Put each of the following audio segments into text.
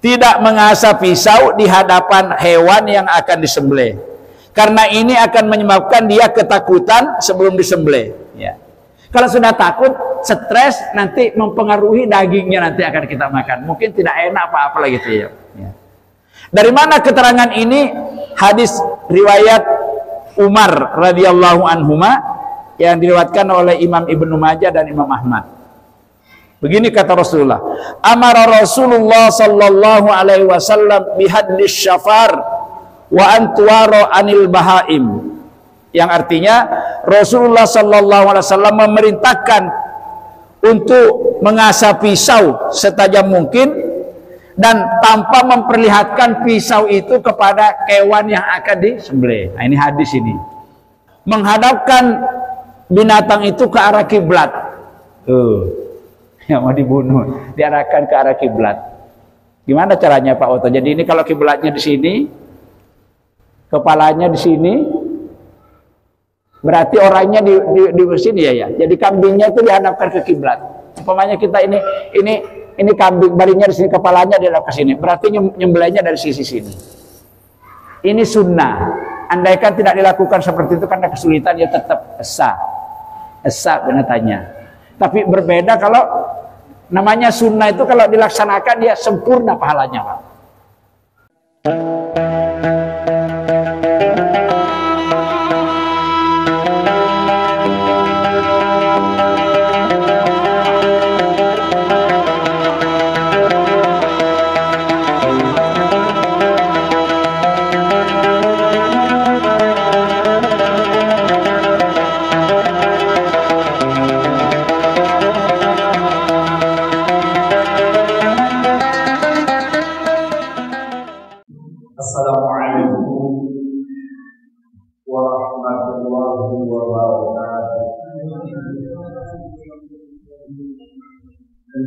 Tidak mengasah pisau di hadapan hewan yang akan disembelih. Karena ini akan menyebabkan dia ketakutan sebelum disembelih. Ya. Kalau sudah takut, stres, nanti mempengaruhi dagingnya nanti akan kita makan. Mungkin tidak enak apa-apa gitu ya. Ya. Dari mana keterangan ini? Hadis riwayat Umar radhiyallahu anhuma yang diriwayatkan oleh Imam Ibnu Majah dan Imam Ahmad. Begini kata Rasulullah, amara Rasulullah sallallahu alaihi wasallam bihaddis syafar wa antuwaro anil bahaim. Yang artinya Rasulullah sallallahu alaihi wasallam memerintahkan untuk mengasah pisau setajam mungkin dan tanpa memperlihatkan pisau itu kepada hewan yang akan disembelih. Nah, ini hadis ini. Menghadapkan binatang itu ke arah kiblat. Tuh. Yang mau dibunuh diarahkan ke arah kiblat. Gimana caranya Pak Oto? Jadi ini kalau kiblatnya di sini, kepalanya di sini, berarti orangnya di sini ya. Jadi kambingnya itu dihadapkan ke kiblat. Umpamanya kita ini kambing, baringnya di sini, kepalanya dihadap ke sini. Berarti nyembelihnya dari sisi sini. Ini sunnah. Andaikan tidak dilakukan seperti itu karena kesulitan, ya tetap esa binatangnya. Tapi berbeda kalau namanya sunnah itu kalau dilaksanakan dia sempurna pahalanya, Pak.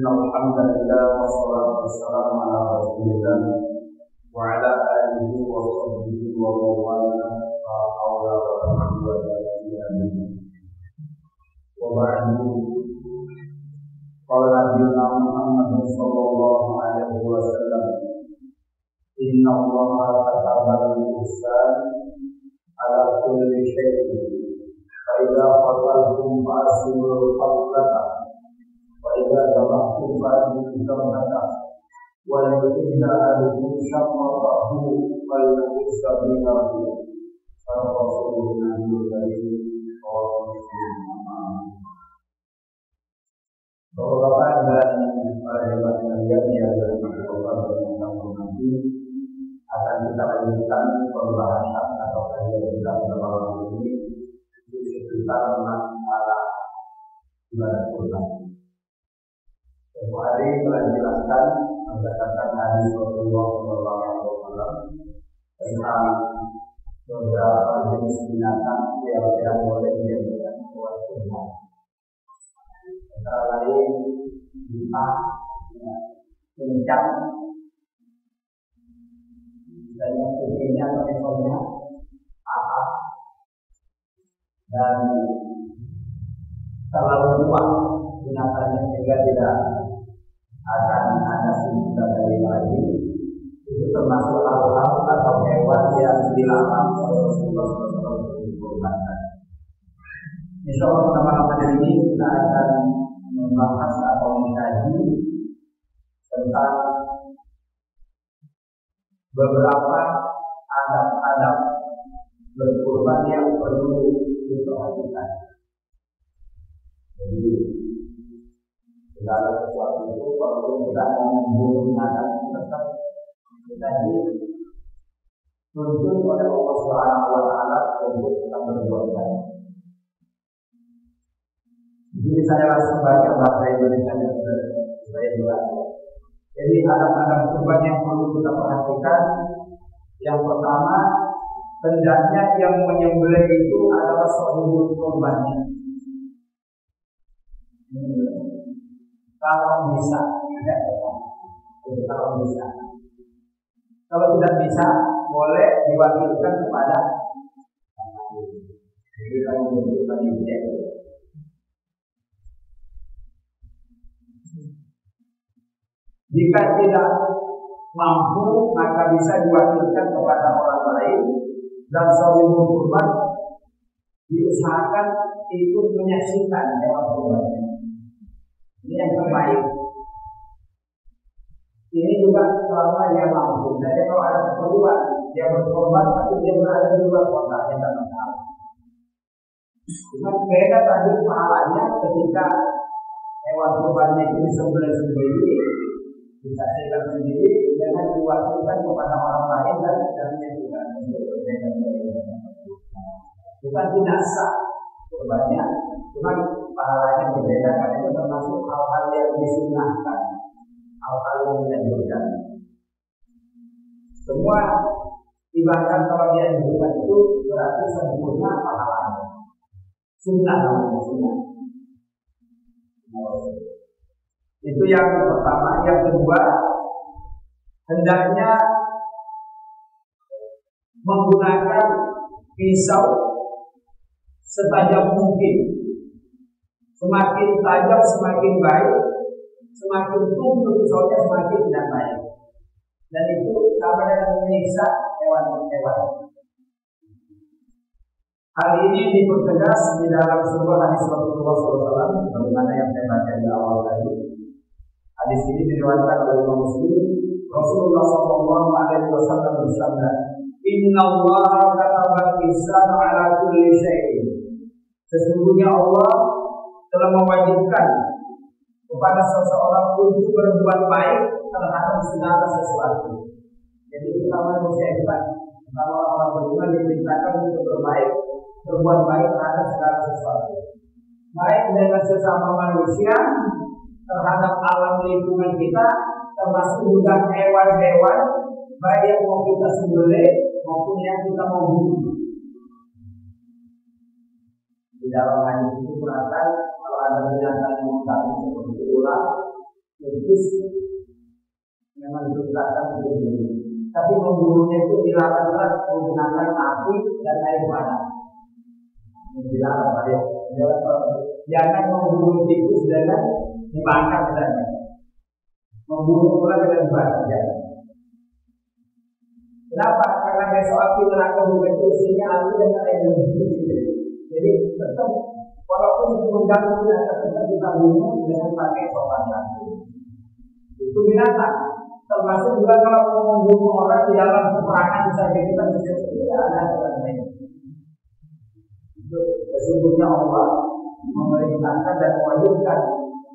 Alhamdulillah wassalatu wassalamu ala Rasulillah wa ala alihi wa sahbihi wa mawala wa hawla wa la quwwata illa billah. Wa ba'du. Qala Nabiuna Muhammad sallallahu alaihi wasallam, inna Allaha kataba al-ihsan ala kulli syai'in fa idza qataltum fa'asimul qatlata وإذا ذبحتم فأتوا الذبحة وليحل أحدكم شفرته فليحس بينه فرسول النبي الكريم رواه مسلم. Bapak-bapak dan para jemaah sekalian yang berbahagia nanti akan kita lanjutkan pembahasan atau kajian kita pada malam ini seputar masalah ibadah kurban. Suatu hari telah dijelaskan berdasarkan hadis Rasulullah SAW tentang beberapa jenis binatang yang boleh dijadikan buat kurban. Antara lain bintang, kencang, misalnya kupingnya atau ekornya, apa, dan terlalu kuat binatangnya sehingga tidak akan ada sisa dari lagi. Itu termasuk hal-hal atau hewan yang dilarang oleh Rasulullah SAW dikurbankan. Insya Allah pada malam hari ini kita akan membahas atau mengkaji tentang beberapa adab-adab berkurban yang perlu diperhatikan. Jadi segala sesuatu itu perlu kita menggunakan tetap kita dituntut oleh Allah Subhanahu wa Ta'ala untuk kita berbuat baik. Jadi saya langsung baca bahasa Indonesia yang saya jelaskan. Jadi adab-adab kurban yang perlu kita perhatikan. Yang pertama, hendaknya yang menyembelih itu adalah sahibul kurbannya. Kalau bisa, tidak apa. Kalau bisa. Kalau tidak bisa, boleh diwakilkan kepada. Jadi kalau membutuhkan dia. Jika tidak mampu maka bisa diwakilkan kepada orang lain, dan sahibul kurban diusahakan ikut menyaksikan hewan kurbannya. Ini yang terbaik. Ini juga selama dia mampu. Jadi kalau ada keperluan dia berkorban tapi dia berada di luar kota, dia tidak masalah. Cuma beda tadi pahalanya ketika hewan kurbannya itu disembelih sendiri, disaksikan sendiri, jangan diwakilkan kepada orang lain dan menyaksikan. Bukan tidak sah kurbannya, cuma pahalanya berbeda karena itu termasuk hal-hal yang disunahkan, hal-hal yang dianjurkan. Semua ibadah kalau dia dianjurkan itu berarti sempurna pahalanya. Sunnah namanya sunnah. Itu yang pertama. Yang kedua, hendaknya menggunakan pisau setajam mungkin. Semakin tajam semakin baik, semakin tumpul pisaunya semakin tidak baik. Dan itu sama dengan menyiksa hewan-hewan. Hal ini dipertegas di dalam sebuah hadis Rasulullah SAW, bagaimana yang saya baca di awal tadi. Hadis ini diriwayatkan oleh Imam Muslim. Rasulullah SAW bersabda, Inna Allah katabal ihsana ala kulli syai'in. Sesungguhnya Allah telah mewajibkan kepada seseorang untuk berbuat baik terhadap segala sesuatu. Jadi kita manusia hebat. Kalau orang beriman diperintahkan untuk berbuat baik terhadap segala sesuatu. Baik dengan sesama manusia, terhadap alam lingkungan kita, termasuk juga hewan-hewan, baik yang mau kita sembelih maupun yang kita mau bunuh. Di dalam hadis itu terangkan kalau ada binatang yang mengkambing seperti ular, itu memang diperintahkan untuk dibunuh. Tapi membunuhnya itu dilarang keras menggunakan api dan air panas. Dilarang pada jangan membunuh tikus dengan dibakar saja. Membunuh ular dengan dibakar. Kenapa? Karena besok api neraka juga isinya api dan air lebih. Jadi tetap walaupun itu mengganggu tetap kita bunuh dengan pakai sopan lagi. Itu binatang. Termasuk juga kalau mau membunuh orang di dalam peperangan saja kita bisa tidak ada aturan lain. Sesungguhnya Allah memerintahkan dan mewajibkan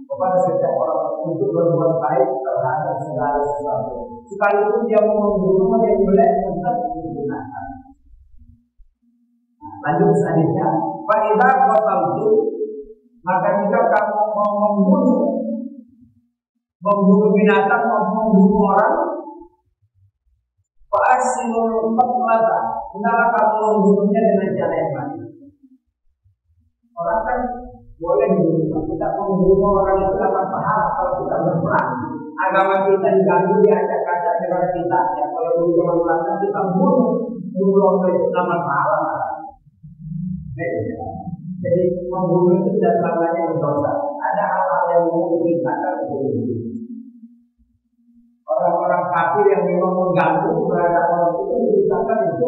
kepada setiap orang untuk berbuat baik terhadap segala sesuatu. Sekalipun dia mau membunuh dia boleh tetap digunakan. Lanjut selanjutnya, fa'idah qataltu, maka jika kamu mau membunuh binatang maupun membunuh orang, fa'asinul qatlata, hendaklah kamu membunuhnya dengan cara yang baik. Orang kan boleh dibunuh, kita membunuh orang itu dapat pahala kalau kita berperang. Agama kita diganggu, diacak-acak negara kita. Ya, kalau dulu zaman belanda kita bunuh orang itu dapat pahala. Jadi membunuh itu tidak selamanya berdosa. Ada hal-hal yang memungkinkan untuk orang-orang kafir yang memang mengganggu terhadap orang itu diceritakan itu,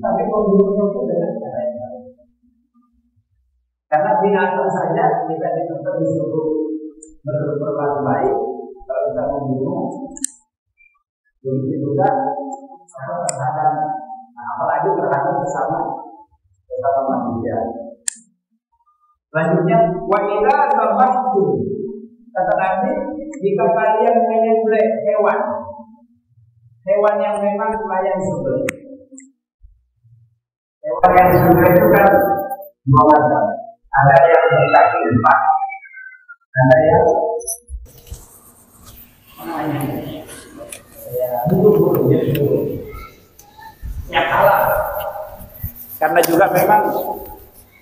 tapi membunuhnya itu dengan cara yang baik. Karena binatang saja kita tetap disuruh berbuat baik. Kalau kita membunuh, begitu juga terhadap, apalagi terhadap sesama manusia. Selanjutnya, wa idza zabahtum, kata Nabi, jika kalian menyembelih hewan yang memang layak disembelih. Hewan yang disembelih itu kan dua macam. Ada yang berkaki empat, ada yang yang kalah. Karena juga memang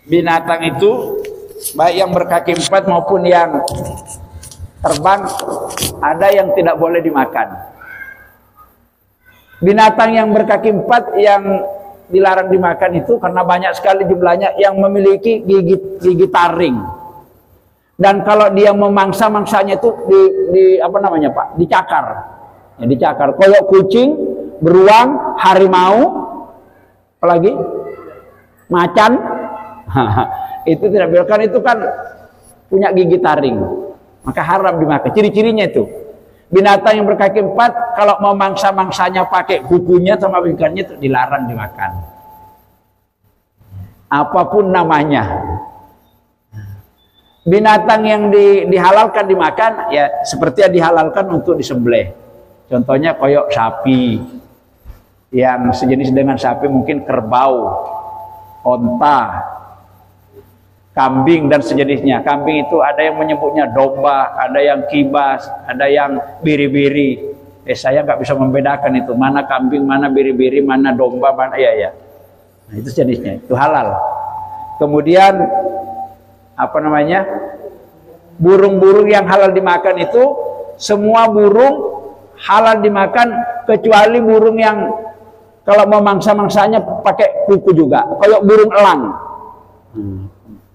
binatang itu baik yang berkaki empat maupun yang terbang ada yang tidak boleh dimakan. Binatang yang berkaki empat yang dilarang dimakan itu karena banyak sekali jumlahnya yang memiliki gigi taring. Dan kalau dia memangsa, mangsanya itu dicakar. yang dicakar. Koyok kucing, beruang, harimau, apalagi macan, itu tidak boleh, kan itu kan punya gigi taring, maka haram dimakan. Ciri-cirinya itu binatang yang berkaki 4 kalau mau mangsa-mangsanya pakai kukunya sama ikannya itu dilarang dimakan, apapun namanya. Binatang yang dihalalkan dimakan ya seperti yang dihalalkan untuk disembelih. Contohnya koyok sapi, yang sejenis dengan sapi mungkin kerbau, onta, kambing dan sejenisnya. Kambing itu ada yang menyebutnya domba, ada yang kibas, ada yang biri-biri. Saya nggak bisa membedakan itu mana kambing, mana biri-biri, mana domba, mana ya. Nah, itu jenisnya, itu halal. Kemudian apa namanya, burung-burung yang halal dimakan itu semua burung halal dimakan kecuali burung yang kalau mau mangsa-mangsanya pakai kuku juga, kayak burung elang.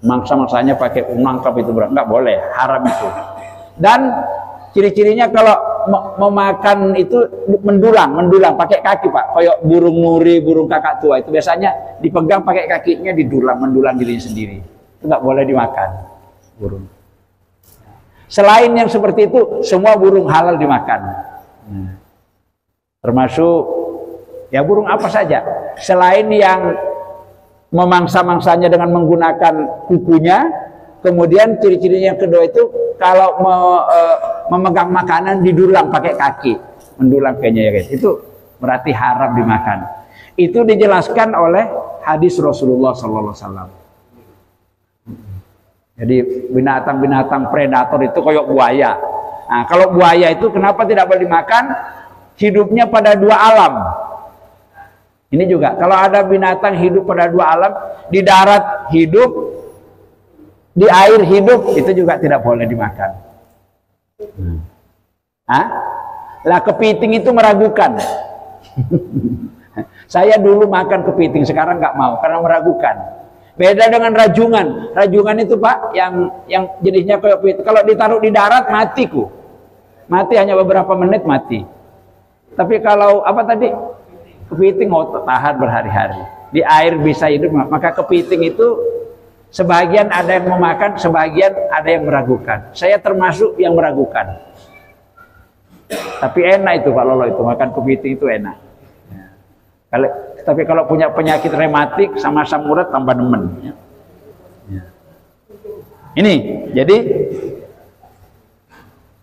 Mangsa-mangsanya pakai unangkap itu nggak boleh, haram itu. Dan ciri-cirinya kalau memakan itu mendulang pakai kaki Pak, kayak burung nuri, burung kakak tua itu biasanya dipegang pakai kakinya, mendulang dirinya sendiri. Itu nggak boleh dimakan burung. Selain yang seperti itu semua burung halal dimakan, termasuk ya burung apa saja selain yang memangsa-mangsanya dengan menggunakan kukunya. Kemudian ciri-cirinya yang kedua itu kalau memegang makanan didulang pakai kaki, mendulang kayaknya ya guys, itu berarti haram dimakan. Itu dijelaskan oleh hadis Rasulullah SAW. Jadi binatang-binatang predator itu kayak buaya. Nah, kalau buaya itu kenapa tidak boleh dimakan? Hidupnya pada 2 alam. Ini juga, kalau ada binatang hidup pada 2 alam, di darat hidup, di air hidup, itu juga tidak boleh dimakan. Lah kepiting itu meragukan. Saya dulu makan kepiting, sekarang nggak mau karena meragukan. Beda dengan rajungan. Rajungan itu Pak, yang jenisnya kayak kepiting. Kalau ditaruh di darat mati mati hanya beberapa menit mati. Tapi kalau apa tadi? Kepiting tahan berhari-hari. Di air bisa hidup. Maka kepiting itu sebagian ada yang memakan, sebagian ada yang meragukan. Saya termasuk yang meragukan. Tapi enak itu Pak Lolo, itu makan kepiting itu enak. Tapi kalau punya penyakit rematik sama asam urat tambah nemen. Ini jadi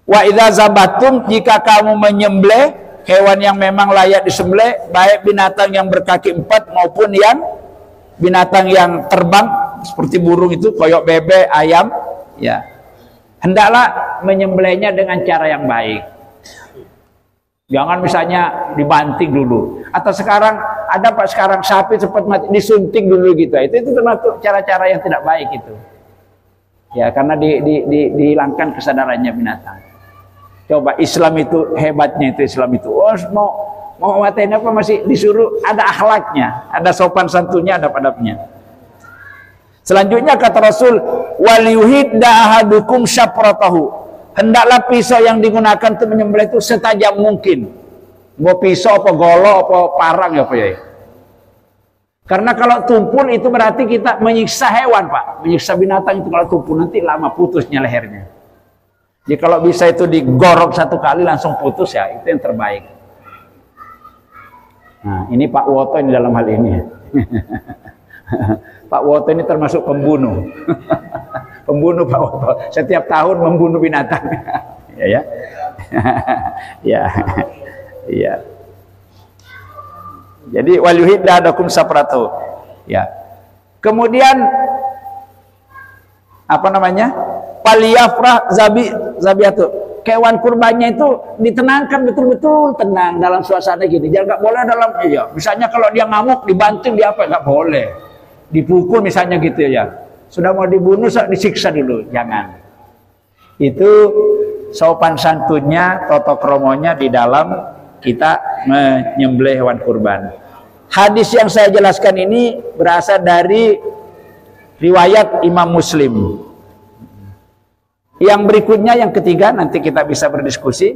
wa idza zabatum, jika kamu menyembelih hewan yang memang layak disembelih, baik binatang yang berkaki 4 maupun yang binatang yang terbang seperti burung itu, koyok bebek, ayam, ya. Hendaklah menyembelihnya dengan cara yang baik. Jangan misalnya dibanting dulu, atau sekarang ada Pak, sekarang sapi cepat mati disuntik dulu gitu. Itu termasuk cara-cara yang tidak baik itu. Ya, karena dihilangkan kesadarannya binatang. Coba Islam itu hebatnya, itu Islam itu mau matiin apa masih disuruh ada akhlaknya, ada sopan santunnya, ada adabnya. Selanjutnya kata Rasul, waliyuhidda ahadukum syapratahu. Hendaklah pisau yang digunakan untuk menyembelih itu setajam mungkin. Mau pisau apa golok apa parang ya Pak ya. Karena kalau tumpul itu berarti kita menyiksa hewan Pak, menyiksa binatang itu. Kalau tumpul nanti lama putusnya lehernya. Jadi kalau bisa itu digorok 1 kali langsung putus ya, itu yang terbaik. Nah ini Pak Woto ini dalam hal ini. Pak Woto ini termasuk pembunuh. Pembunuh Pak Woto, setiap tahun membunuh binatang. Ya. Ya. Iya. Jadi walyuhidda adakum sapratu. Ya. Kemudian apa namanya? Paliyafrah zabiatu. Kewan kurbannya itu ditenangkan betul-betul tenang dalam suasana gini. Jangan nggak boleh dalam misalnya kalau dia ngamuk dibanting dia apa nggak boleh. Dipukul misalnya gitu ya. Sudah mau dibunuh disiksa dulu, jangan. Itu sopan santunnya, toto kromonya di dalam kita menyembelih hewan kurban. Hadis yang saya jelaskan ini berasal dari riwayat Imam Muslim. Yang berikutnya, yang ketiga, nanti kita bisa berdiskusi.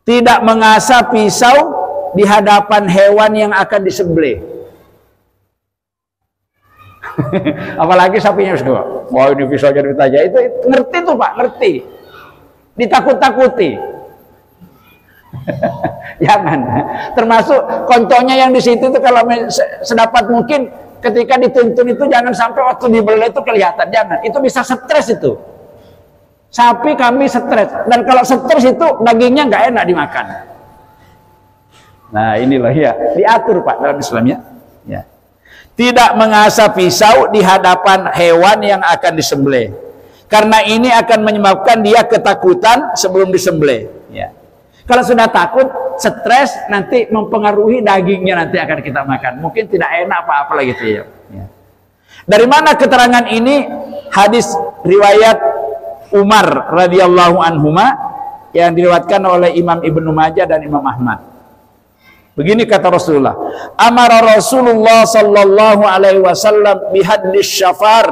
tidak mengasah pisau di hadapan hewan yang akan disembelih. Apalagi sapinya sudah, wah ini pisaunya ditajam, itu ngerti tuh Pak, ngerti. Ditakut-takuti. Jangan. Termasuk contohnya yang di situ itu kalau sedapat mungkin ketika dituntun itu jangan sampai waktu dibelai itu kelihatan, jangan. Itu bisa stres itu. Sapi kambing stres, dan kalau stres itu dagingnya nggak enak dimakan. Nah inilah ya, diatur Pak dalam Islam ya. Ya. Tidak mengasah pisau di hadapan hewan yang akan disembelih, karena ini akan menyebabkan dia ketakutan sebelum disembelih. Ya. Kalau sudah takut, stres, nanti mempengaruhi dagingnya nanti akan kita makan. Mungkin tidak enak apa-apa lagi gitu ya. Ya. Dari mana keterangan ini? Hadis riwayat Umar radhiyallahu anhuma yang diriwayatkan oleh Imam Ibnu Majah dan Imam Ahmad. Begini kata Rasulullah, amara Rasulullah sallallahu alaihi wasallam bihaddis syafar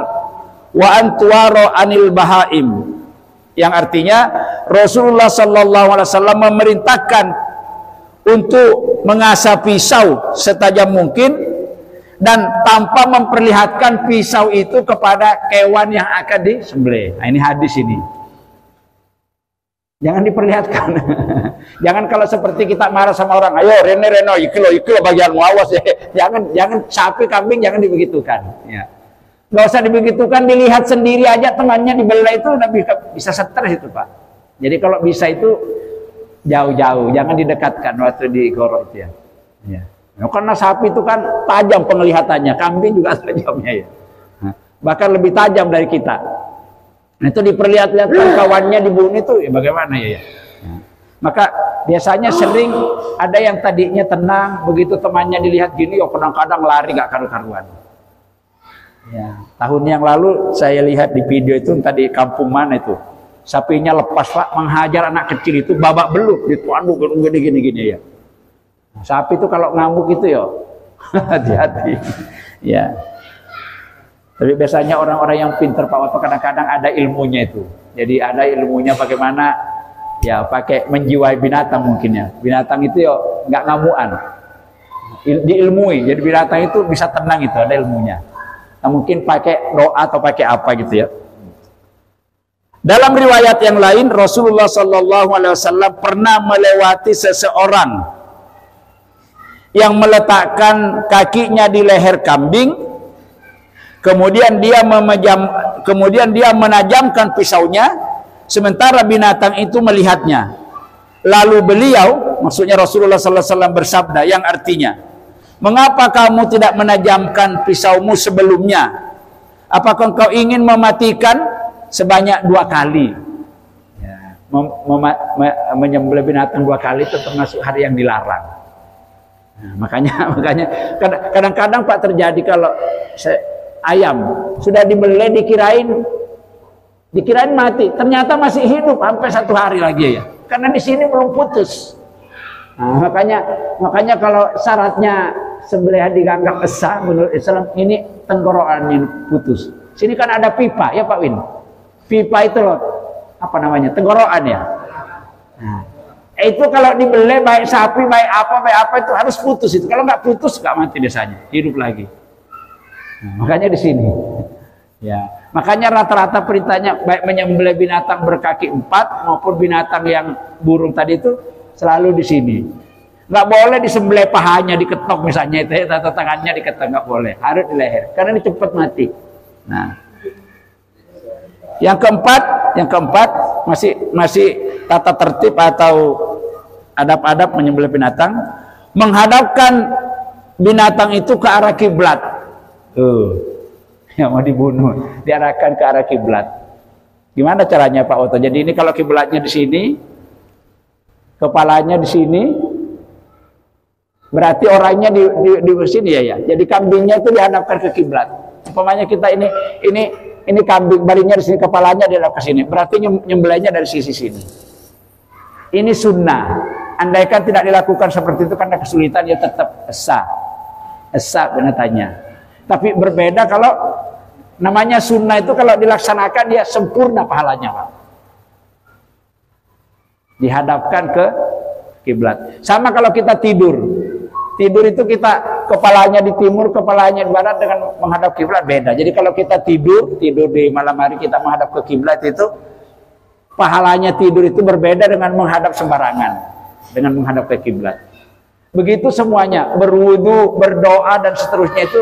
wa antuwaro anil bahaim, yang artinya Rasulullah sallallahu alaihi wasallam memerintahkan untuk mengasah pisau setajam mungkin dan tanpa memperlihatkan pisau itu kepada hewan yang akan disembelih. Nah, ini hadis ini. Jangan diperlihatkan. Jangan kalau seperti kita marah sama orang, ayo Reno, ikilo bagianmu, awas ya. Jangan sapi kambing jangan dibegitukan. Ya. Nggak usah dibegitukan, dilihat sendiri aja temannya dibelah itu udah bisa stres itu Pak. Jadi kalau bisa itu jauh-jauh, jangan didekatkan waktu digorok itu ya. Ya. Nah, karena sapi itu kan tajam penglihatannya, kambing juga tajamnya ya. Nah, bahkan lebih tajam dari kita. Nah, itu diperlihat-lihatkan kawannya dibunuh itu ya bagaimana ya? Nah, maka biasanya sering ada yang tadinya tenang, begitu temannya dilihat gini, kadang-kadang lari gak karu-karuan. Ya, tahun yang lalu saya lihat di video itu tadi kampung mana itu, sapinya lepas Pak, menghajar anak kecil itu babak belur, dituanduk gini ya. Nah, sapi itu kalau ngamuk itu ya hati-hati. Ya. Tapi biasanya orang-orang yang pintar Pak Wato kadang-kadang ada ilmunya itu. Jadi ada ilmunya bagaimana ya pakai menjiwai binatang mungkin ya. Binatang itu ya nggak ngamuan. Diilmui. Jadi binatang itu bisa tenang itu, ada ilmunya. Nah, mungkin pakai doa atau pakai apa gitu ya. Dalam riwayat yang lain Rasulullah Shallallahu Alaihi Wasallam pernah melewati seseorang yang meletakkan kakinya di leher kambing. Kemudian dia menajamkan pisaunya sementara binatang itu melihatnya. Lalu beliau, maksudnya Rasulullah sallallahu alaihi wasallam bersabda yang artinya, "Mengapa kamu tidak menajamkan pisaumu sebelumnya? Apakah engkau ingin mematikan sebanyak 2 kali?" Ya, menyembelih binatang 2 kali itu termasuk hari yang dilarang. Nah, makanya kadang-kadang Pak terjadi kalau ayam sudah dibelai dikirain mati, ternyata masih hidup sampai 1 hari lagi ya, karena di sini belum putus. Nah, makanya kalau syaratnya sembelihan dianggap sah menurut Islam, ini tenggorokannya putus. Sini kan ada pipa ya Pak Win, pipa itu loh apa namanya, tenggorokan ya. Nah, itu kalau dibelai baik sapi baik apa itu harus putus itu. Kalau nggak putus nggak mati desanya, hidup lagi. Nah, makanya di sini, ya, makanya rata-rata perintahnya baik menyembelih binatang berkaki 4 maupun binatang yang burung tadi itu selalu di sini. Nggak boleh disembelih pahanya diketok misalnya itu, atau tangannya diketok, nggak boleh, harus di leher, karena ini cepat mati. Nah, yang keempat masih tata tertib atau adab-adab menyembelih binatang, menghadapkan binatang itu ke arah kiblat. Tuh, yang mau dibunuh diarahkan ke arah kiblat. Gimana caranya Pak Oto? Jadi ini kalau kiblatnya di sini, kepalanya di sini, berarti orangnya di sini ya. Jadi kambingnya itu dihadapkan ke kiblat. Umpamanya kita ini kambing, baringnya di sini, kepalanya dihadap ke sini. Berarti nyembelihnya dari sisi sini. Ini sunnah. Andaikan tidak dilakukan seperti itu karena kesulitan, ya tetap esa binatangnya. Tapi berbeda kalau namanya sunnah itu kalau dilaksanakan dia sempurna pahalanya Pak. Dihadapkan ke kiblat. Sama kalau kita tidur. Tidur itu kita kepalanya di timur, kepalanya di barat dengan menghadap kiblat beda. Jadi kalau kita tidur di malam hari kita menghadap ke kiblat itu pahalanya tidur itu berbeda dengan menghadap sembarangan, dengan menghadap ke kiblat. Begitu semuanya, berwudu, berdoa dan seterusnya itu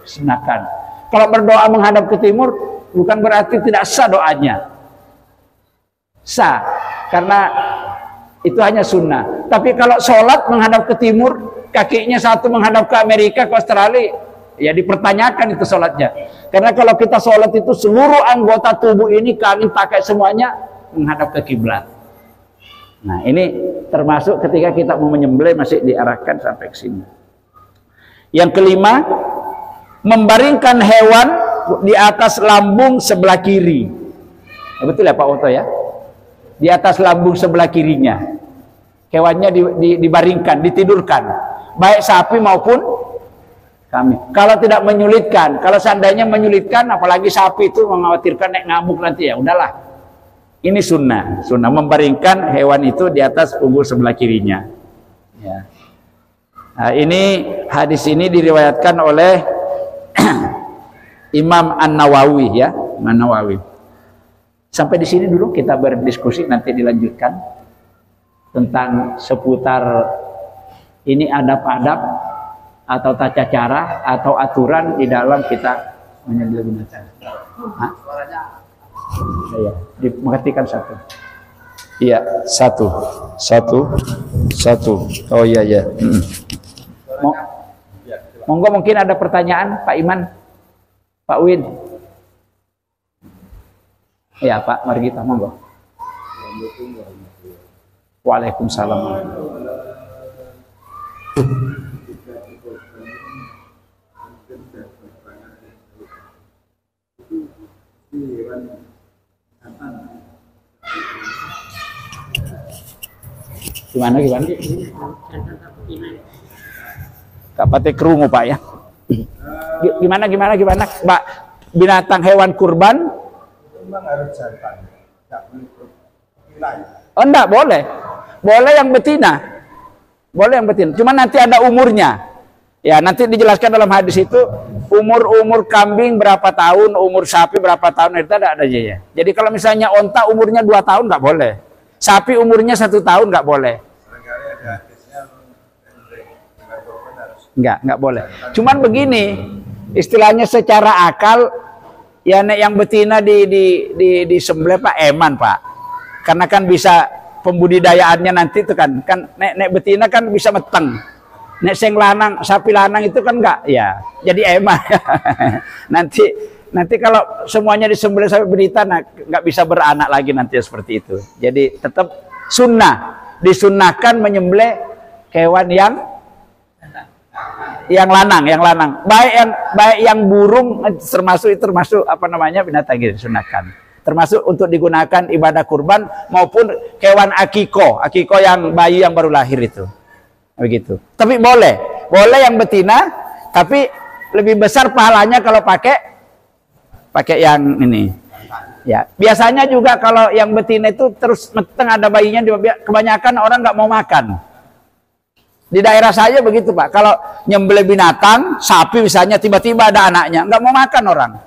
sunahkan. Kalau berdoa menghadap ke timur bukan berarti tidak sah doanya. Sah, karena itu hanya sunnah. Tapi kalau sholat menghadap ke timur, kakinya satu menghadap ke Amerika, ke Australia, ya dipertanyakan itu sholatnya. Karena kalau kita sholat itu seluruh anggota tubuh ini kami pakai semuanya menghadap ke kiblat. Nah ini termasuk ketika kita mau menyembelih masih diarahkan sampai ke sini. Yang kelima, membaringkan hewan di atas lambung sebelah kiri. Ya, betul ya Pak Oto ya? Di atas lambung sebelah kirinya. Hewannya dibaringkan, ditidurkan. Baik sapi maupun kambing. Kalau tidak menyulitkan, kalau seandainya menyulitkan, apalagi sapi itu mengkhawatirkan naik ngamuk nanti, ya udahlah. Ini sunnah, sunnah membaringkan hewan itu di atas punggung sebelah kirinya. Ya. Nah, ini hadis ini diriwayatkan oleh Imam An-Nawawi ya, An-Nawawi. Sampai di sini dulu kita berdiskusi, nanti dilanjutkan tentang seputar ini adab-adab atau tata cara atau aturan di dalam kita menyembelih binatang. Iya, dimengertikan satu. Iya, satu. Oh iya ya. Monggo mungkin ada pertanyaan Pak Iman, Pak Win. Ya Pak Margita, monggo. Waalaikumsalam. Gimana? Gak pati kerungu Pak ya. Gimana Pak, binatang hewan kurban oh enggak boleh yang betina, cuma nanti ada umurnya ya, nanti dijelaskan dalam hadis itu umur kambing berapa tahun, umur sapi berapa tahun, itu ada aja ya. Jadi kalau misalnya onta umurnya 2 tahun nggak boleh, sapi umurnya 1 tahun nggak boleh. Nggak boleh. Cuman begini, istilahnya secara akal, ya nek yang betina disembelih Pak eman Pak. Karena kan bisa pembudidayaannya nanti itu kan nek betina kan bisa meteng. Nek sing lanang, sapi lanang itu kan enggak, ya. Jadi eman. nanti kalau semuanya disembelih sampai berita, nggak bisa beranak lagi nanti seperti itu. Jadi tetap sunnah, disunnahkan menyembelih hewan yang lanang, baik yang burung termasuk apa namanya binatang gitu, sunahkan. Termasuk untuk digunakan ibadah kurban maupun hewan akiko yang bayi yang baru lahir itu, begitu. Tapi boleh yang betina, tapi lebih besar pahalanya kalau pakai yang ini. Ya, biasanya juga kalau yang betina itu terus meteng ada bayinya, kebanyakan orang nggak mau makan. Di daerah saya begitu Pak, kalau nyembelih binatang, sapi misalnya tiba-tiba ada anaknya, nggak mau makan orang.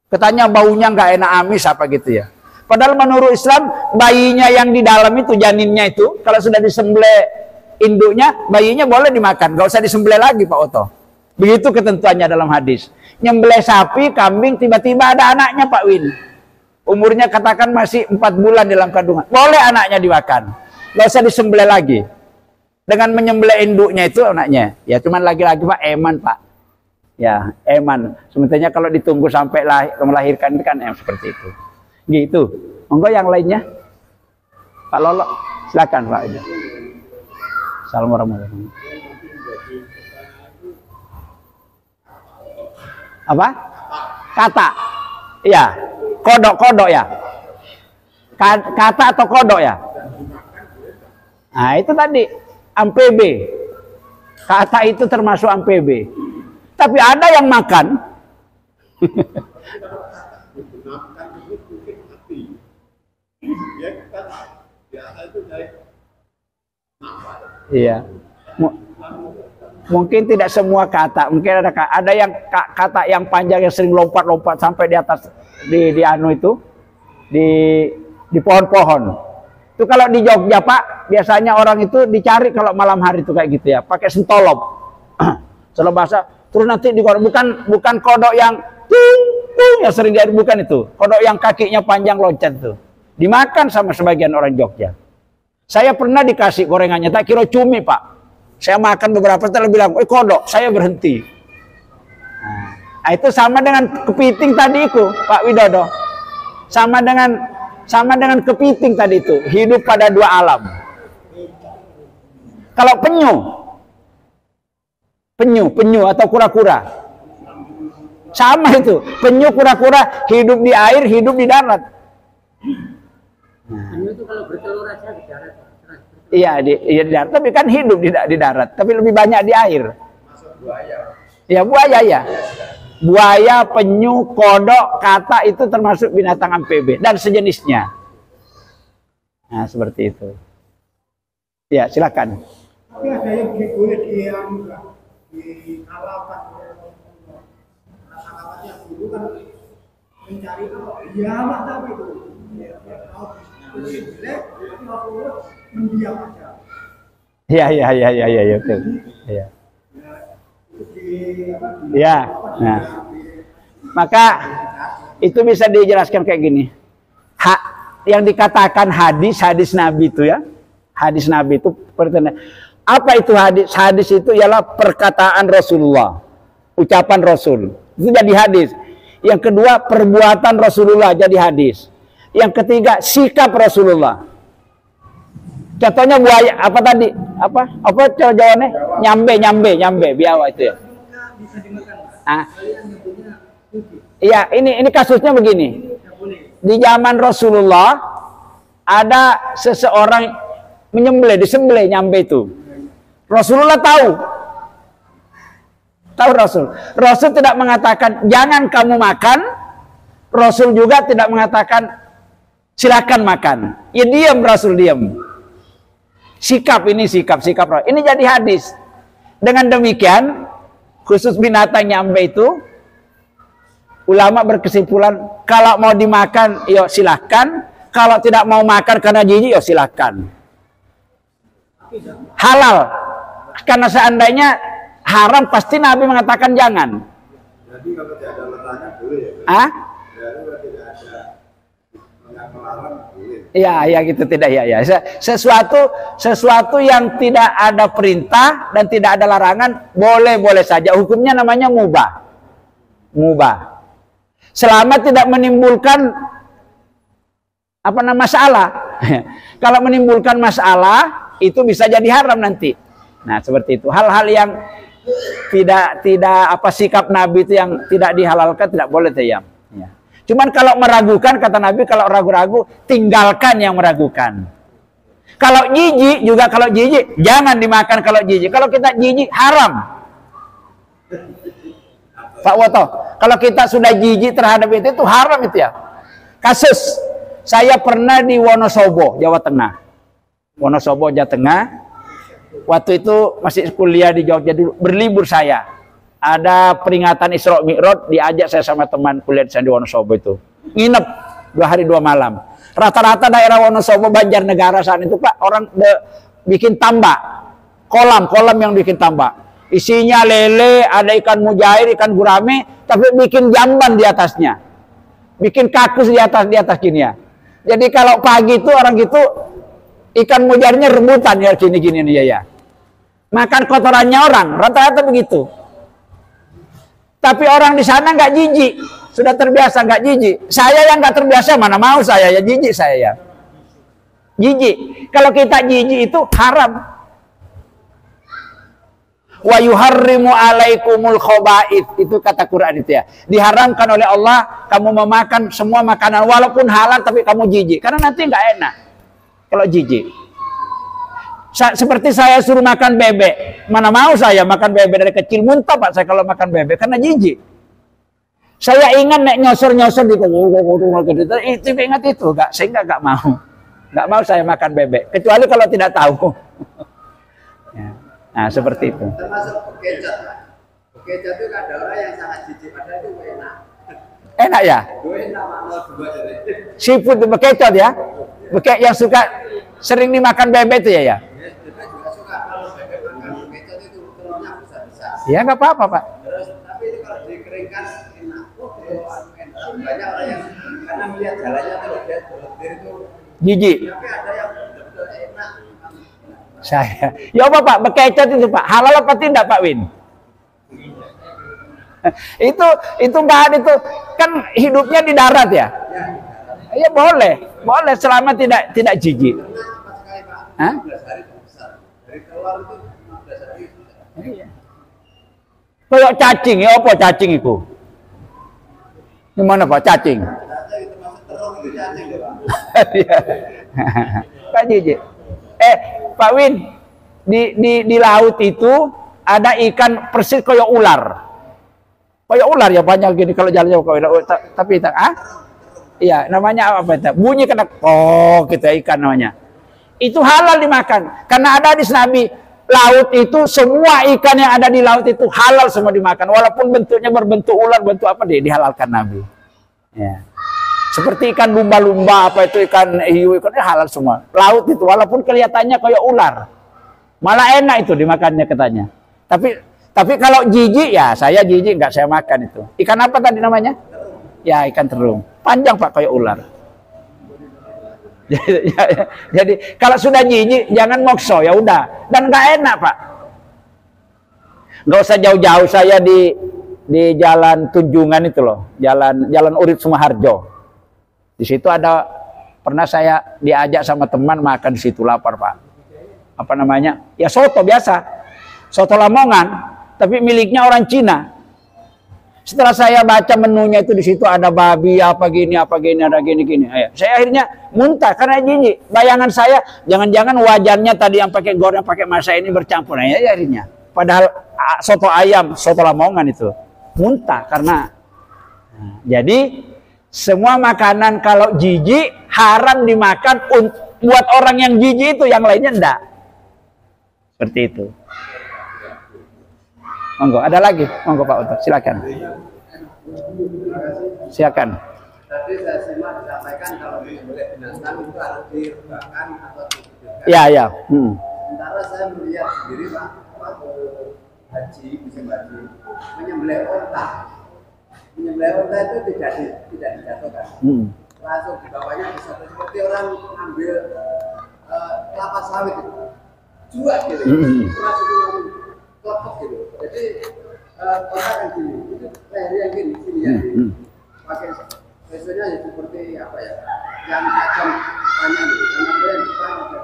Katanya baunya nggak enak, amis apa gitu ya. Padahal menurut Islam, bayinya yang di dalam itu, janinnya itu, kalau sudah disembelih induknya, bayinya boleh dimakan, nggak usah disembelih lagi Pak Oto. Begitu ketentuannya dalam hadis. Nyembelih sapi, kambing, tiba-tiba ada anaknya Pak Win. Umurnya katakan masih 4 bulan dalam kandungan, boleh anaknya dimakan, nggak usah disembelih lagi. Dengan menyembelih induknya itu anaknya, ya cuman lagi-lagi Pak eman Pak, ya eman. Sementara kalau ditunggu sampai melahirkan itu kan seperti itu. Gitu. Monggo yang lainnya, Pak Lolo, silakan Pak. Assalamualaikum warahmatullahi wabarakatuh. Apa? Kata, ya, kodok ya. Kata atau kodok ya. Nah itu tadi. Ampebe, kata itu termasuk ampebe. Tapi ada yang makan. Iya. Mungkin tidak semua kata, mungkin ada yang kata yang panjang yang sering lompat-lompat sampai di atas di anu itu di pohon-pohon. Itu kalau di Jogja Pak, biasanya orang itu dicari kalau malam hari itu kayak gitu ya, pakai sentolop. Kalau bahasa terus nanti bukan kodok yang ting yang sering diadu, bukan itu. Kodok yang kakinya panjang loncat tuh. Dimakan sama sebagian orang Jogja. Saya pernah dikasih gorengannya, tak kira cumi Pak. Saya makan beberapa, setelah bilang, kodok, saya berhenti. Nah, itu sama dengan kepiting tadi itu, Pak Widodo. Sama dengan kepiting tadi itu, hidup pada dua alam. Kalau penyu atau kura-kura, sama itu. Penyu, kura-kura hidup di air, hidup di darat. Penyu itu kalau bertelur aja di darat. Iya di darat, tapi kan hidup di darat, tapi lebih banyak di air. Ya buaya ya. Buaya, penyu, kodok, kata itu termasuk binatang amphibi dan sejenisnya. Nah seperti itu. Ya silakan. Tapi ada yang boleh dikalahkan masyarakat yang dulu kan mencari kiamat tapi itu jelek tapi mendiam aja. Ya betul. Ya. Ya. Nah. Maka itu bisa dijelaskan kayak gini. Yang dikatakan hadis Nabi itu ya. Hadis Nabi itu apa itu hadis? Hadis itu ialah perkataan Rasulullah, ucapan Rasul. Itu jadi hadis. Yang kedua, perbuatan Rasulullah jadi hadis. Yang ketiga, sikap Rasulullah. Contohnya buaya, apa tadi? Apa jawabannya? Nyambe, biawak itu ya. Iya, ini kasusnya begini. Di zaman Rasulullah ada seseorang disembelih nyambe itu. Rasulullah tahu Rasul. Rasul tidak mengatakan jangan kamu makan. Rasul juga tidak mengatakan silakan makan. Ya diam, Rasul diam. Sikap Rasul. Ini jadi hadis. Dengan demikian, khusus binatang nyambe itu, ulama berkesimpulan kalau mau dimakan, ya silakan. Kalau tidak mau makan karena jijik, ya silakan. Halal. Karena seandainya haram, pasti Nabi mengatakan jangan. Jadi kalau tidak ada larangan boleh ya? Jadi kalau tidak ada yang melarang boleh. Ya gitu tidak ya. Sesuatu yang tidak ada perintah dan tidak ada larangan boleh saja. Hukumnya namanya mubah. Selama tidak menimbulkan masalah. Kalau menimbulkan masalah itu bisa jadi haram nanti. Nah seperti itu. Hal-hal yang tidak sikap Nabi itu yang tidak dihalalkan tidak boleh tayam. Ya. Cuman kalau meragukan, kata Nabi, kalau ragu-ragu tinggalkan yang meragukan. Kalau jijik juga, jangan dimakan kalau jijik. Kalau kita jijik haram. Pak Woto, kalau kita sudah jijik terhadap itu haram itu ya. Kasus saya pernah di Wonosobo, Jawa Tengah. Wonosobo, Jawa Tengah. Waktu itu masih kuliah di Jogja dulu, berlibur saya. Ada peringatan Isra Mi'raj, diajak saya sama teman kuliah di Wonosobo itu. Nginep 2 hari 2 malam. Rata-rata daerah Wonosobo, Banjarnegara saat itu Pak, orang bikin tambak. Kolam yang bikin tambak. Isinya lele, ada ikan mujair, ikan gurame, tapi bikin jamban di atasnya. Bikin kakus di atas gini ya. Jadi kalau pagi itu orang gitu ikan mujairnya rebutan ya gini ya. Makan kotorannya orang, rata-rata begitu. Tapi orang di sana nggak jijik, sudah terbiasa nggak jijik. Saya yang nggak terbiasa mana mau saya ya jijik saya ya. Jijik. Kalau kita jijik itu haram. Wa yuharrimu alaikumul khaba'ith, itu kata Quran itu ya. Diharamkan oleh Allah kamu memakan semua makanan walaupun halal tapi kamu jijik karena nanti nggak enak kalau jijik. Seperti saya suruh makan bebek, mana mau saya makan bebek dari kecil, muntah Pak saya kalau makan bebek karena jijik. Saya ingat nek nyosor di itu ingat itu, saya nggak mau saya makan bebek kecuali kalau tidak tahu. Nah, seperti itu. Termasuk bekecot, Pak. Bekecot itu ada orang yang sangat jijik, padahal itu enak. Enak ya? Enak, Pak. Dua dari. Seafood bekecot ya? Bekek yang suka sering dimakan bebek itu ya? Bebek juga suka. Kalau bebek makan bekecot itu telurnya besar-besar. Ya nggak apa-apa Pak. Terus, tapi itu kalau dikeringkan enak. Banyak orang yang karena melihat jalannya terus dia berlendir itu. Jijik. Tapi ada yang betul-betul enak. Saya. Ya apa Pak? Bekecot itu Pak. Halal apa tidak Pak Win? itu bahan itu kan hidupnya di darat ya? Ya boleh selama tidak jijik. Hah? 15 hari besar. Dari keluar itu 15 hari besar. Iya. Kayak cacing ya apa cacing itu? Gimana Pak cacing? Ternyata itu masuk terong itu cacing ya, Pak. Iya. Pak jijik. Pak Win, di laut itu ada ikan persis kayak ular. Kayak ular ya banyak gini kalau jalannya tapi iya namanya apa itu? Bunyi kena gitu ikan namanya. Itu halal dimakan karena ada hadis Nabi, laut itu semua ikan yang ada di laut itu halal semua dimakan walaupun bentuknya berbentuk ular, bentuk apa dihalalkan Nabi. Ya. Seperti ikan lumba-lumba apa itu ikan hiu ikannya halal semua. Laut itu walaupun kelihatannya kayak ular. Malah enak itu dimakannya katanya. Tapi kalau jijik ya saya jijik nggak saya makan itu. Ikan apa tadi namanya? Ya ikan terung. Panjang Pak kayak ular. Jadi kalau sudah jijik jangan mokso ya udah dan nggak enak Pak. Nggak usah jauh-jauh saya di jalan Tunjungan itu loh, jalan Urip Sumaharjo. Di situ ada pernah saya diajak sama teman makan di situ lapar Pak. Apa namanya? Ya soto biasa, soto Lamongan. Tapi miliknya orang Cina. Setelah saya baca menunya itu di situ ada babi apa gini ada gini. Saya akhirnya muntah karena jijik. Bayangan saya jangan-jangan wajannya tadi yang pakai goreng pakai masak ini bercampur ya akhirnya. Padahal soto ayam, soto Lamongan itu muntah karena jadi semua makanan kalau jijik haram dimakan buat orang yang jijik itu, yang lainnya enggak. Seperti itu. Monggo, ada lagi? Monggo Pak Uto, silakan. Silakan. Tadi saya simak disampaikan kalau menyembelih binatang itu harus direbahkan atau dihidupkan. Ya. Sementara saya melihat sendiri Pak, waktu haji musim haji menyembelih unta. Menyembelih unta itu tidak dijatuhkan. Langsung di bawahnya bisa seperti orang ambil kelapa sawit itu. Jual gitu. Langsung kelepek gitu. Jadi orang yang gini, itu leher yang gini, sini yang gini. Pakai biasanya ya seperti apa ya? Yang macam banyak gitu. Karena dia yang depan ada.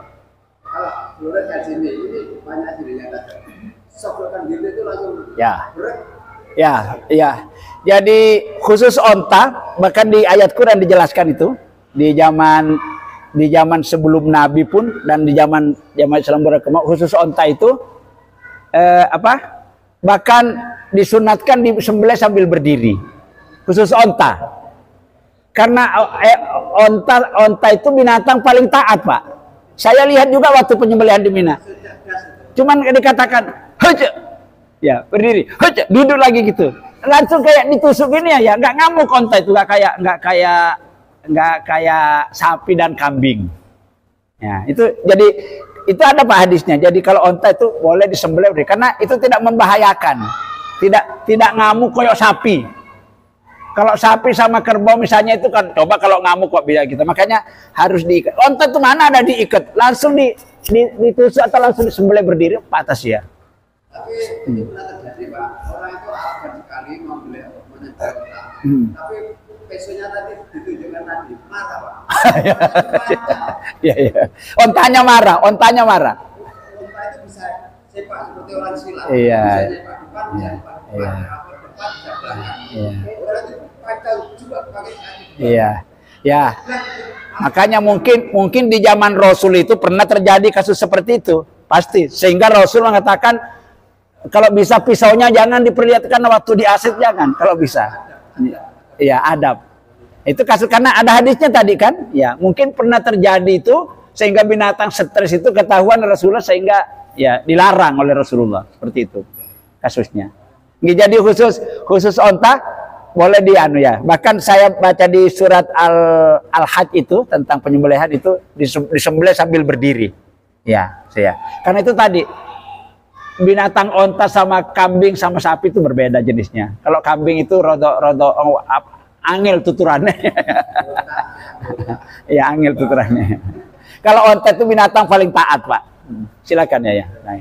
Kalau seluruh kayak sini, ini banyak sininya ada. Sokokan gitu itu langsung berat. Ya. Jadi khusus onta, bahkan di ayat Quran dijelaskan itu di zaman sebelum Nabi pun dan di zaman Islam berkembang khusus onta itu bahkan disunatkan disembelih sambil berdiri khusus onta karena onta itu binatang paling taat Pak. Saya lihat juga waktu penyembelihan di Mina cuman dikatakan ya berdiri duduk lagi gitu langsung kayak ditusuk gini ya nggak ngamuk onta itu nggak kayak sapi dan kambing ya itu jadi itu ada Pak hadisnya. Jadi kalau onta itu boleh disembelih karena itu tidak membahayakan. Tidak ngamuk kayak sapi. Kalau sapi sama kerbau misalnya itu kan coba kalau ngamuk kok bisa gitu. Makanya harus diikat. Onta itu mana ada diikat? Langsung ditusuk atau langsung disembelih berdiri patas ya. Tapi ini pernah terjadi Pak. Orang itu akan sekali menyembelih onta. Tapi pesonya tadi ditunjukkan tadi marah Pak. Iya. Ontanya marah. Onta itu bisa sepak seperti orang silat. Iya. Bisa sepak depan, bisa sepak depan, depan, bisa belakang. Orang itu kacau juga pakai kaki. Iya. Ya. Makanya mungkin di zaman Rasul itu pernah terjadi kasus seperti itu. Pasti. Sehingga Rasul mengatakan kalau bisa pisaunya jangan diperlihatkan waktu di asid jangan kalau bisa. Iya, adab. Itu kasus karena ada hadisnya tadi kan? Ya, mungkin pernah terjadi itu sehingga binatang stres itu ketahuan Rasulullah sehingga ya dilarang oleh Rasulullah, seperti itu kasusnya. Jadi khusus onta boleh dianu ya. Bahkan saya baca di surat Al-Hajj itu tentang penyembelihan itu disembelih sambil berdiri. Ya, saya. Karena itu tadi binatang onta sama kambing sama sapi itu berbeda jenisnya. Kalau kambing itu rodo angel tuturannya. Ya, angel tuturannya. Kalau onta itu binatang paling taat, Pak. Silakan ya. Nah.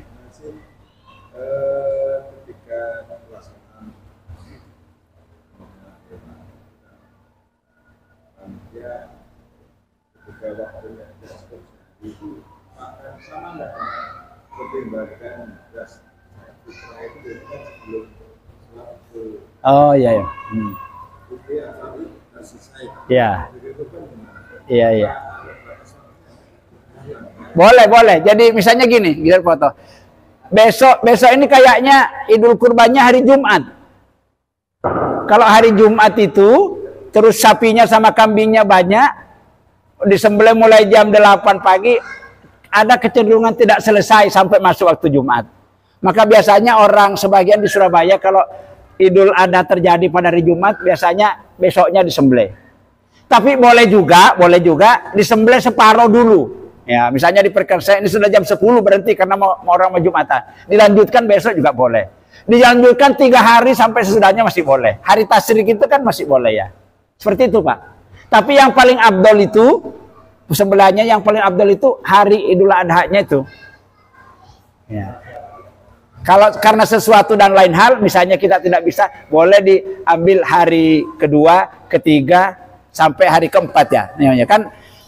Oh iya ya. Ya. Iya. Boleh. Jadi misalnya gini, kita foto. Besok ini kayaknya Idul Kurbannya hari Jumat. Kalau hari Jumat itu terus sapinya sama kambingnya banyak, disembelih mulai jam 8 pagi, ada kecenderungan tidak selesai sampai masuk waktu Jumat. Maka biasanya orang sebagian di Surabaya kalau Idul Adha terjadi pada hari Jumat, biasanya besoknya disembelih. Tapi boleh juga disembelih separuh dulu. Ya, misalnya diperkirakan ini sudah jam 10 berhenti karena mau orang mau Jumatan. Dilanjutkan besok juga boleh. Dilanjutkan 3 hari sampai sesudahnya masih boleh. Hari Tasyrik itu kan masih boleh ya. Seperti itu, Pak. Tapi yang paling abdol itu, sebelahnya yang paling abdol itu hari Idul Adha-nya itu. Ya. Kalau karena sesuatu dan lain hal, misalnya kita tidak bisa, boleh diambil hari kedua, ketiga, sampai hari keempat ya.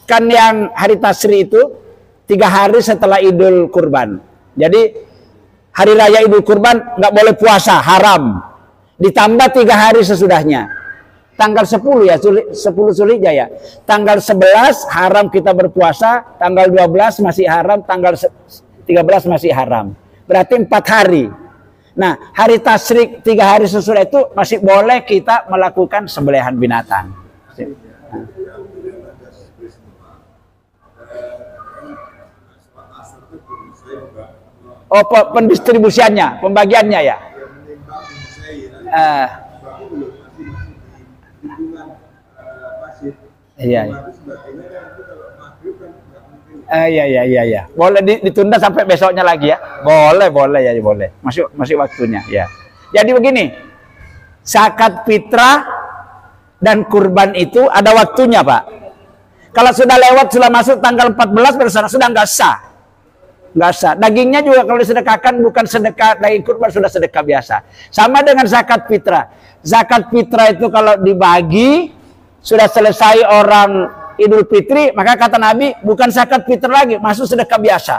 Kan yang hari Tasyrik itu 3 hari setelah Idul Kurban. Jadi hari raya Idul Kurban nggak boleh puasa, haram. Ditambah 3 hari sesudahnya. Tanggal 10 ya, 10 Zulhijjah ya. Tanggal 11 haram kita berpuasa, tanggal 12 masih haram, tanggal 13 masih haram. Berarti 4 hari. Nah, hari Tasyrik 3 hari sesudah itu masih boleh kita melakukan sembelihan binatang. Oh, pendistribusiannya, pembagiannya ya. Iya. Iya. Boleh ditunda sampai besoknya lagi ya. Boleh. Masih waktunya ya. Jadi begini, zakat fitrah dan kurban itu ada waktunya, Pak. Kalau sudah lewat, sudah masuk tanggal 14 bersama sudah nggak sah. Dagingnya juga kalau disedekahkan bukan sedekah daging kurban, sudah sedekah biasa. Sama dengan zakat fitrah. Zakat fitrah itu kalau dibagi sudah selesai orang Idul Fitri, maka kata Nabi bukan zakat fitrah lagi, masuk sedekah biasa.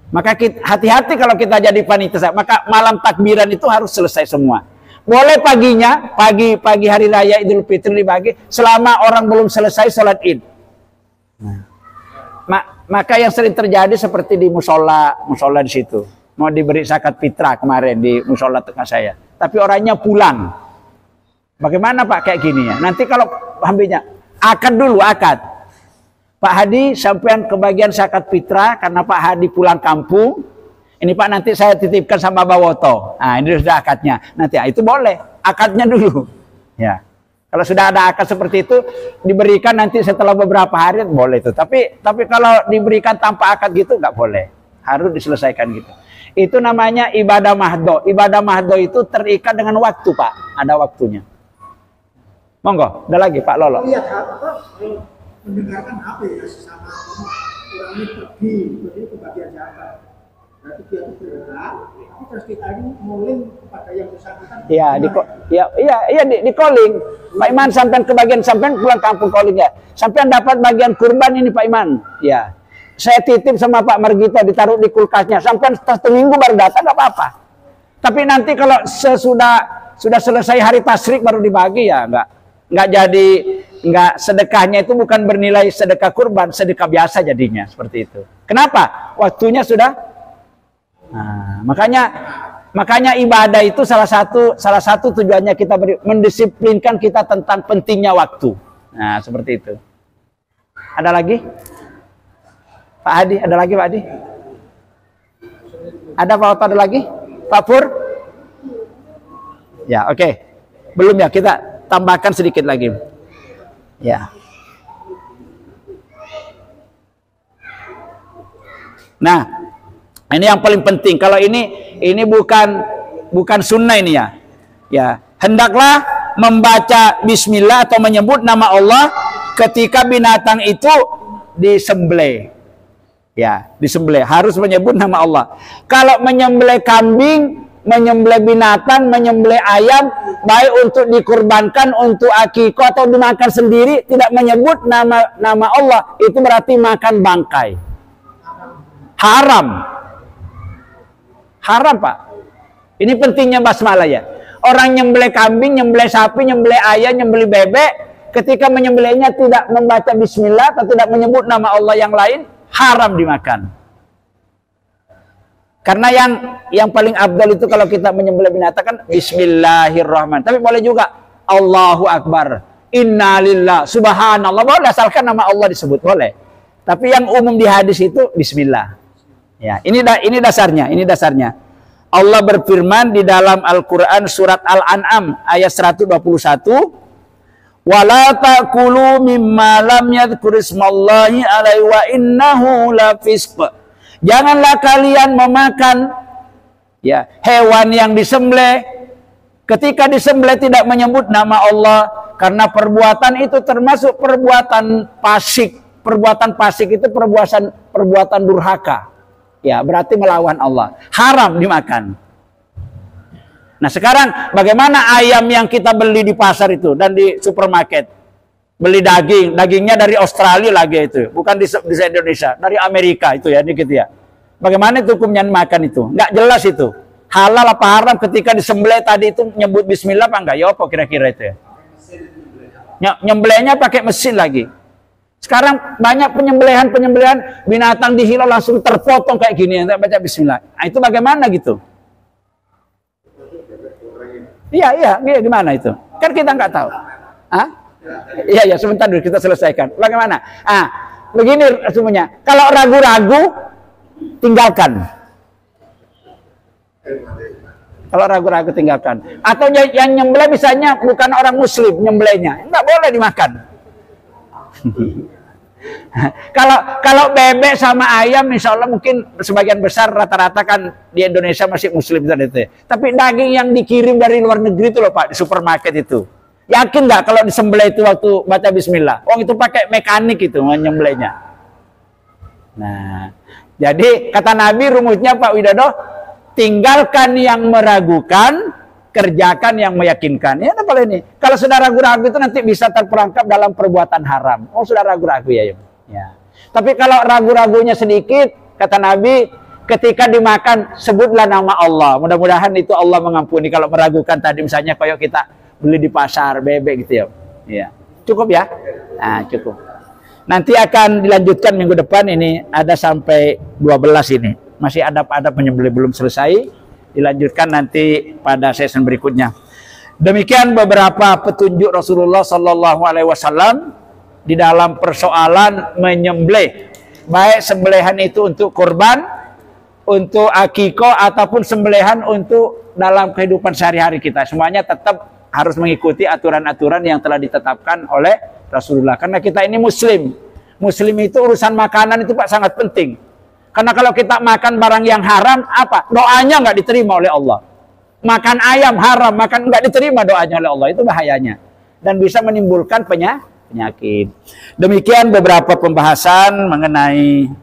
Maka hati-hati kalau kita jadi panitia. Maka malam takbiran itu harus selesai semua. Boleh paginya, pagi hari raya Idul Fitri dibagi selama orang belum selesai sholat Id. Maka yang sering terjadi seperti di musola di situ. Mau diberi zakat fitrah kemarin di musola tengah saya. Tapi orangnya pulang. Bagaimana Pak kayak gini ya? Nanti kalau ambilnya akad dulu. Pak Hadi sampean kebagian zakat fitrah karena Pak Hadi pulang kampung. Ini Pak nanti saya titipkan sama Bawoto. Nah ini sudah akadnya. Nanti itu boleh. Akadnya dulu. Ya. Kalau sudah ada akad seperti itu diberikan nanti setelah beberapa hari boleh itu. Tapi kalau diberikan tanpa akad gitu nggak boleh. Harus diselesaikan gitu. Itu namanya ibadah mahdo. Ibadah mahdo itu terikat dengan waktu, Pak. Ada waktunya. Monggo, ada lagi Pak Lolo. Lihat apa? Mendengarkan apa ya sesama orang ini pergi kebagian zakat. Berarti dia itu bergerak, tapi terus kita ini muling kepada yang bersangkutan. Iya, di calling. Pak Iman sampean kebagian sampean pulang kampung calling ya. Sampean dapat bagian kurban ini Pak Iman. Ya. Saya titip sama Pak Margito ditaruh di kulkasnya. Sampean seminggu baru datang enggak apa-apa. Tapi nanti kalau sudah selesai hari Tasyrik baru dibagi ya enggak jadi, enggak, sedekahnya itu bukan bernilai sedekah kurban, sedekah biasa jadinya seperti itu. Kenapa? Waktunya sudah. Nah, makanya ibadah itu salah satu tujuannya kita mendisiplinkan kita tentang pentingnya waktu. Nah, seperti itu. Ada lagi? Pak Hadi, ada lagi Pak Hadi? Ada Pak Oto, ada lagi? Pak Pur? Ya, oke. Belum ya, kita tambahkan sedikit lagi. Ya. Nah, ini yang paling penting. Kalau ini bukan sunnah ini ya. Ya, hendaklah membaca bismillah atau menyebut nama Allah ketika binatang itu disembelih. Ya, disembelih harus menyebut nama Allah. Kalau menyembelih kambing, menyembelih binatang, menyembelih ayam, baik untuk dikurbankan, untuk akikah atau dimakan sendiri, tidak menyebut nama Allah, itu berarti makan bangkai. Haram. Haram, Pak. Ini pentingnya basmalah ya. Orang nyembelih kambing, nyembelih sapi, nyembelih ayam, nyembelih bebek, ketika menyembelihnya tidak membaca bismillah atau tidak menyebut nama Allah yang lain, haram dimakan. Karena yang paling abdal itu kalau kita menyembelih binatang kan bismillahirrahmanirrahim. Tapi boleh juga Allahu Akbar, innalillah, subhanallah, boleh asalkan nama Allah disebut, boleh. Tapi yang umum di hadis itu bismillah. Ya, ini dasarnya, ini dasarnya. Allah berfirman di dalam Al-Qur'an surat Al-An'am ayat 121, wala taqulu mimma lam yadhkurismallahi alaihi wa innahu lafisq. Janganlah kalian memakan ya hewan yang disembelih ketika disembelih tidak menyebut nama Allah, karena perbuatan itu termasuk perbuatan fasik. Perbuatan fasik itu perbuatan durhaka. Ya, berarti melawan Allah. Haram dimakan. Nah, sekarang bagaimana ayam yang kita beli di pasar itu dan di supermarket? Beli dagingnya dari Australia lagi itu, bukan di Indonesia, dari Amerika itu ya, dikit ya. Bagaimana itu hukumnya makan itu? Nggak jelas itu. Halal apa haram ketika disembelih tadi itu nyebut bismillah apa enggak? Ya apa kira-kira itu ya? Nyembelihnya pakai mesin lagi. Sekarang banyak penyembelihan binatang dihilau langsung terpotong kayak gini, yang baca bismillah. Nah, itu bagaimana gitu? Iya, gimana itu? Kan kita nggak tahu. Hah? Iya, sebentar dulu kita selesaikan. Bagaimana? Begini semuanya. Kalau ragu-ragu, tinggalkan. Kalau ragu-ragu, tinggalkan. Atau yang nyembelih misalnya bukan orang muslim nyembelihnya, nggak boleh dimakan. Kalau bebek sama ayam, insya Allah mungkin sebagian besar rata-rata kan di Indonesia masih muslim itu. Tapi daging yang dikirim dari luar negeri itu loh Pak, di supermarket itu. Yakin nggak kalau disembelih itu waktu baca bismillah? Itu pakai mekanik itu menyembelihnya. Nah, jadi kata Nabi rumusnya Pak Widodo, tinggalkan yang meragukan, kerjakan yang meyakinkan. Ya, apa ini? Kalau sudah ragu-ragu itu nanti bisa terperangkap dalam perbuatan haram. Sudah ragu-ragu ya. Tapi kalau ragu-ragunya sedikit, kata Nabi, ketika dimakan sebutlah nama Allah. Mudah-mudahan itu Allah mengampuni. Kalau meragukan tadi misalnya kayak kita beli di pasar bebek gitu ya. Ya. Cukup ya? Nah, cukup. Nanti akan dilanjutkan minggu depan, ini ada sampai 12 ini. Masih adab-adab penyembelih belum selesai. Dilanjutkan nanti pada sesi berikutnya. Demikian beberapa petunjuk Rasulullah Sallallahu Alaihi Wasallam di dalam persoalan menyembelih, baik sembelihan itu untuk kurban, untuk akikah ataupun sembelihan untuk dalam kehidupan sehari-hari kita. Semuanya tetap harus mengikuti aturan-aturan yang telah ditetapkan oleh Rasulullah. Karena kita ini Muslim. Muslim itu urusan makanan itu Pak sangat penting. Karena kalau kita makan barang yang haram, apa? Doanya nggak diterima oleh Allah. Makan ayam haram, makan nggak diterima doanya oleh Allah. Itu bahayanya. Dan bisa menimbulkan penyakit. Demikian beberapa pembahasan mengenai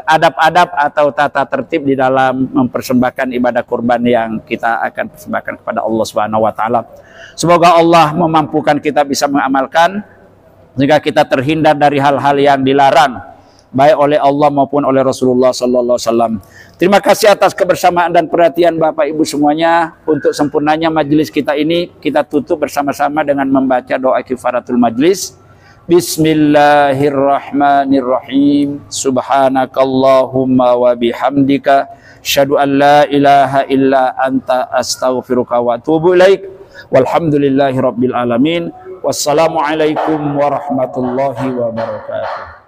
adab-adab atau tata tertib di dalam mempersembahkan ibadah kurban yang kita akan persembahkan kepada Allah Subhanahu wa taala. Semoga Allah memampukan kita bisa mengamalkan sehingga kita terhindar dari hal-hal yang dilarang baik oleh Allah maupun oleh Rasulullah sallallahu alaihi wasallam. Terima kasih atas kebersamaan dan perhatian Bapak Ibu semuanya. Untuk sempurnanya majelis kita ini, kita tutup bersama-sama dengan membaca doa kifaratul majlis. Bismillahirrahmanirrahim. Subhanakallahumma wa bihamdika asyhadu an la ilaha illa anta astaghfiruka wa atubu ilaik. Walhamdulillahirabbil alamin. Wassalamualaikum warahmatullahi wabarakatuh.